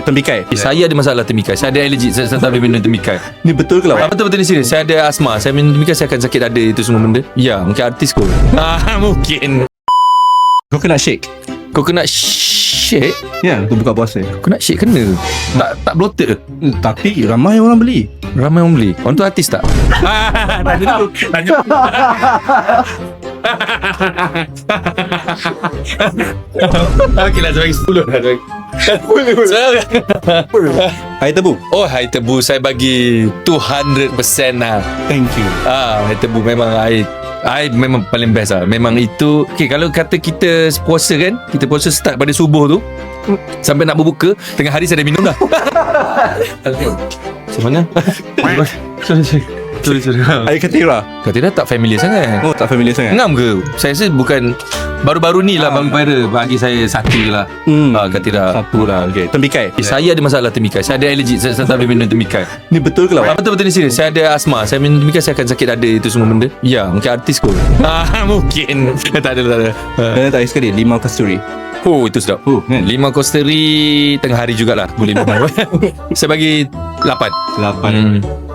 Tembikai. Saya ada masalah temikai. Saya ada allergic. Saya tak boleh minum temikai. Ni betul ke lawak? Betul-betul ni serius. Saya ada asma. Saya minum temikai saya akan sakit dada itu semua benda. Ya, mungkin artis kot. Mungkin. Coconut shake. Coconut shake. Ya, tu buka puasa. Coconut shake kena. Tak bloated ke? Tapi ramai orang beli. Ramai orang beli. Orang tu artis tak? Tanya dulu. Okeylah, saya bagi 10 lah. Air tebu. Oh, air tebu saya bagi 200% lah. Thank you. Air tebu memang air memang paling best lah. Memang itu. Okay, kalau kata kita puasa kan, kita puasa start pada subuh tu sampai nak berbuka, tengah hari saya dah minum dah. Macam mana? Sorry. Air ketira. Kata tak familiar sangat. Oh, tak familiar sangat. Ngam ke? Saya rasa bukan baru-baru ni lah Bang Viral bagi saya satu je lah. Kata dah. Satu lah. Okay. Tembikai. Saya ada masalah temikai. Saya ada allergic. Saya tak boleh minum temikai. Ni betul ke lawak? Betul-betul ni serius. Saya ada asma. Saya minum temikai saya akan sakit dada itu semua benda. Ya, mungkin artis kot. Mungkin. Tak ada. Dan tak sekali limau kasturi. Oh, itu sedap. Kan? Limau kosteri tengah hari jugalah. Boleh minum. Saya bagi 8. 8.